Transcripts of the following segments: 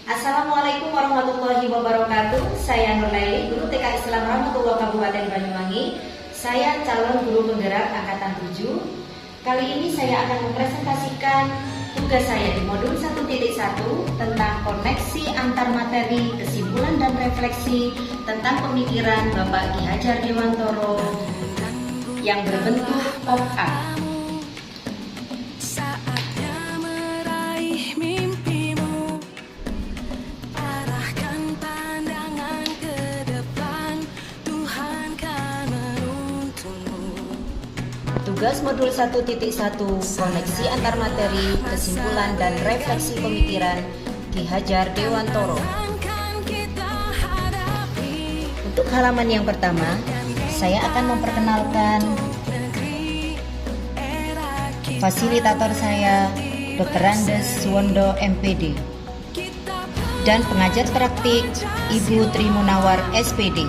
Assalamualaikum warahmatullahi wabarakatuh. Saya Nurlaili, Guru TK Islam Rahmatullah Kabupaten Banyuwangi. Saya calon guru penggerak angkatan 7. Kali ini saya akan mempresentasikan tugas saya di modul 1.1 tentang koneksi antar materi, kesimpulan dan refleksi tentang pemikiran Bapak Ki Hajar Dewantoro yang berbentuk pop-up. Tugas modul 1.1 koneksi antar materi, kesimpulan dan refleksi pemikiran Ki Hajar Dewantoro. Untuk halaman yang pertama, saya akan memperkenalkan fasilitator saya, Dr. Randes Suwondo MPD, dan pengajar praktik Ibu Tri Munawar SPD,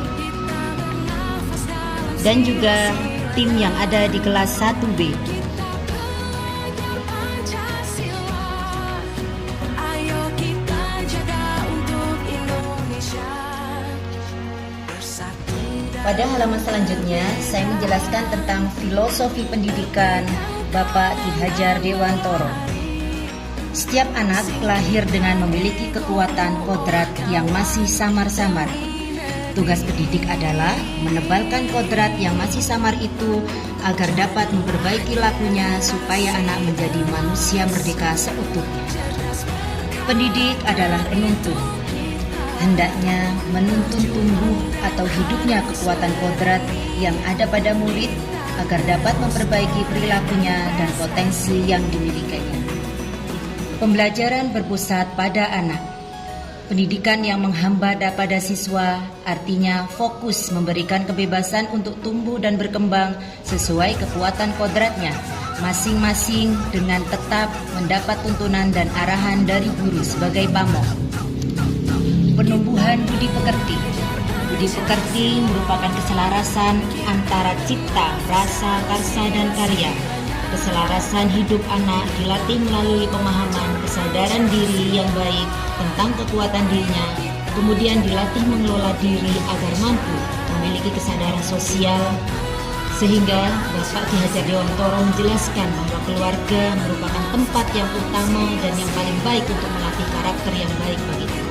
dan juga tim yang ada di kelas 1B. Pada halaman selanjutnya, saya menjelaskan tentang filosofi pendidikan Bapak Ki Hajar Dewantoro. Setiap anak lahir dengan memiliki kekuatan kodrat yang masih samar-samar. Tugas pendidik adalah menebalkan kodrat yang masih samar itu agar dapat memperbaiki lakunya supaya anak menjadi manusia merdeka seutuhnya. Pendidik adalah penuntun. Hendaknya menuntun tumbuh atau hidupnya kekuatan kodrat yang ada pada murid agar dapat memperbaiki perilakunya dan potensi yang dimilikinya. Pembelajaran berpusat pada anak. Pendidikan yang menghamba pada siswa artinya fokus memberikan kebebasan untuk tumbuh dan berkembang sesuai kekuatan kodratnya masing-masing dengan tetap mendapat tuntunan dan arahan dari guru sebagai pamong. Penumbuhan budi pekerti. Budi pekerti merupakan keselarasan antara cipta, rasa, karsa, dan karya. Keselarasan hidup anak dilatih melalui pemahaman kesadaran diri yang baik tentang kekuatan dirinya, kemudian dilatih mengelola diri agar mampu memiliki kesadaran sosial, sehingga Bapak Ki Hajar Dewantoro menjelaskan bahwa keluarga merupakan tempat yang utama dan yang paling baik untuk melatih karakter yang baik bagi anak.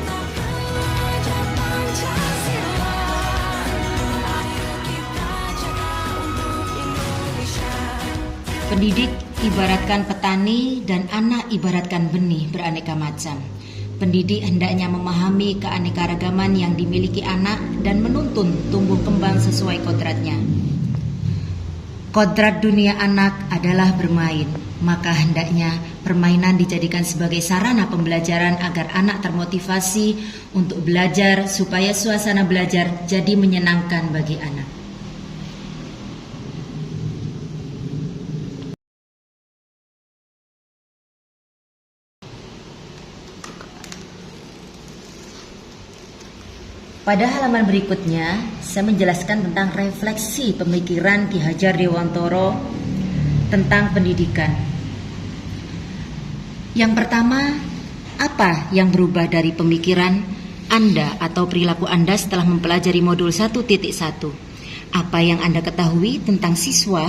Pendidik ibaratkan petani dan anak ibaratkan benih beraneka macam. Pendidik hendaknya memahami keanekaragaman yang dimiliki anak dan menuntun tumbuh kembang sesuai kodratnya. Kodrat dunia anak adalah bermain, maka hendaknya permainan dijadikan sebagai sarana pembelajaran agar anak termotivasi untuk belajar supaya suasana belajar jadi menyenangkan bagi anak. Pada halaman berikutnya, saya menjelaskan tentang refleksi pemikiran Ki Hajar Dewantoro tentang pendidikan. Yang pertama, apa yang berubah dari pemikiran Anda atau perilaku Anda setelah mempelajari modul 1.1? Apa yang Anda ketahui tentang siswa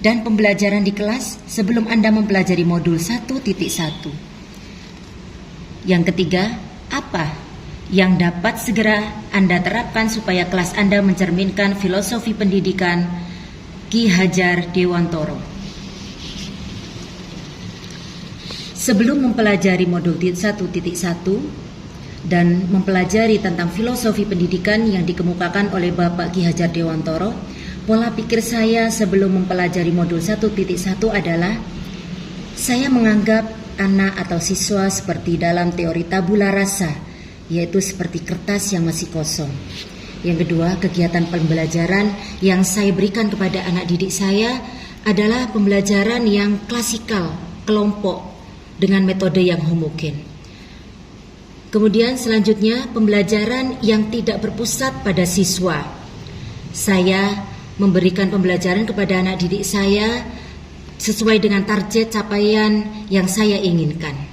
dan pembelajaran di kelas sebelum Anda mempelajari modul 1.1? Yang ketiga, apa yang dapat segera Anda terapkan supaya kelas Anda mencerminkan filosofi pendidikan Ki Hajar Dewantoro. Sebelum mempelajari modul 1.1 dan mempelajari tentang filosofi pendidikan yang dikemukakan oleh Bapak Ki Hajar Dewantoro, pola pikir saya sebelum mempelajari modul 1.1 adalah saya menganggap anak atau siswa seperti dalam teori tabula rasa, yaitu seperti kertas yang masih kosong. Yang kedua, kegiatan pembelajaran yang saya berikan kepada anak didik saya adalah pembelajaran yang klasikal, kelompok, dengan metode yang homogen. Kemudian selanjutnya, pembelajaran yang tidak berpusat pada siswa. Saya memberikan pembelajaran kepada anak didik saya sesuai dengan target capaian yang saya inginkan.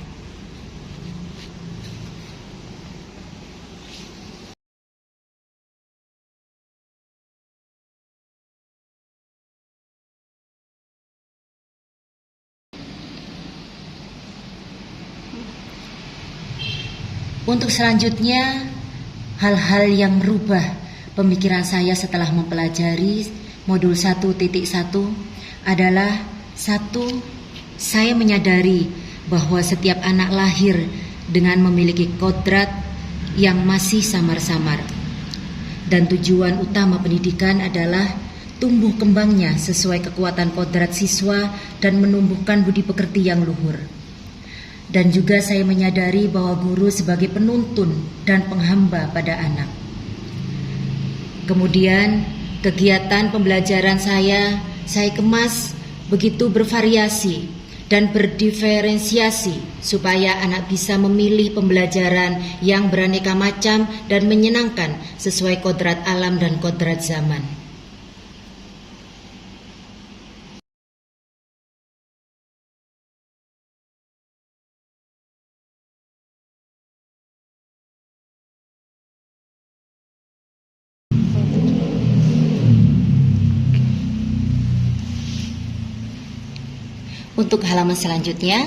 Untuk selanjutnya, hal-hal yang merubah pemikiran saya setelah mempelajari modul 1.1 adalah: 1. Saya menyadari bahwa setiap anak lahir dengan memiliki kodrat yang masih samar-samar, dan tujuan utama pendidikan adalah tumbuh kembangnya sesuai kekuatan kodrat siswa dan menumbuhkan budi pekerti yang luhur. Dan juga saya menyadari bahwa guru sebagai penuntun dan penghamba pada anak. Kemudian kegiatan pembelajaran saya kemas begitu bervariasi dan berdiferensiasi supaya anak bisa memilih pembelajaran yang beraneka macam dan menyenangkan sesuai kodrat alam dan kodrat zaman. Untuk halaman selanjutnya,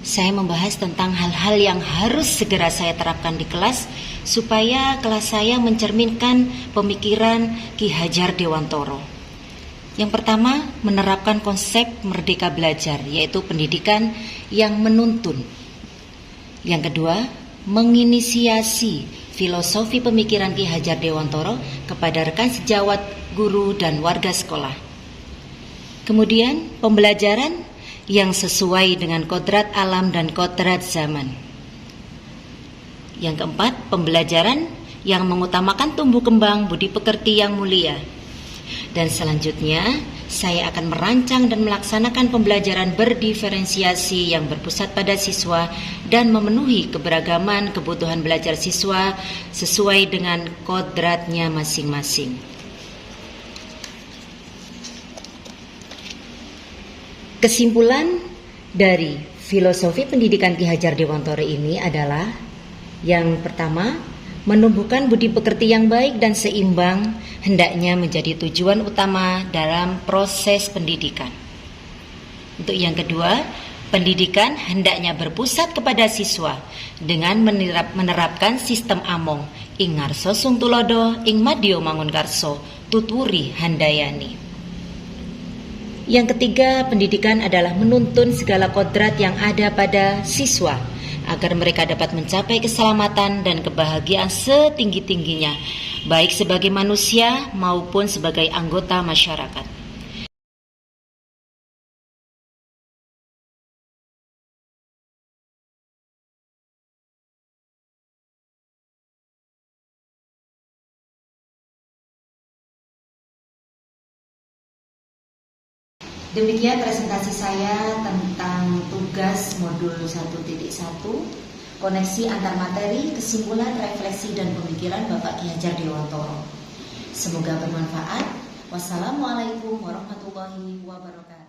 saya membahas tentang hal-hal yang harus segera saya terapkan di kelas supaya kelas saya mencerminkan pemikiran Ki Hajar Dewantoro. Yang pertama, menerapkan konsep merdeka belajar, yaitu pendidikan yang menuntun. Yang kedua, menginisiasi filosofi pemikiran Ki Hajar Dewantoro kepada rekan sejawat, guru, dan warga sekolah. Kemudian, pembelajaran yang sesuai dengan kodrat alam dan kodrat zaman. Yang keempat, pembelajaran yang mengutamakan tumbuh kembang budi pekerti yang mulia. Dan selanjutnya, saya akan merancang dan melaksanakan pembelajaran berdiferensiasi yang berpusat pada siswa dan memenuhi keberagaman kebutuhan belajar siswa sesuai dengan kodratnya masing-masing. Kesimpulan dari filosofi pendidikan Ki Hajar Dewantoro ini adalah: yang pertama, menumbuhkan budi pekerti yang baik dan seimbang hendaknya menjadi tujuan utama dalam proses pendidikan. Untuk yang kedua, pendidikan hendaknya berpusat kepada siswa dengan menerapkan sistem among ing ngarso sung tulodo ing madya mangun karso tutwuri handayani. Yang ketiga, pendidikan adalah menuntun segala kodrat yang ada pada siswa agar mereka dapat mencapai keselamatan dan kebahagiaan setinggi-tingginya, baik sebagai manusia maupun sebagai anggota masyarakat. Demikian presentasi saya tentang tugas modul 1.1, koneksi antar materi, kesimpulan, refleksi, dan pemikiran Bapak Ki Hajar Dewantoro. Semoga bermanfaat. Wassalamualaikum warahmatullahi wabarakatuh.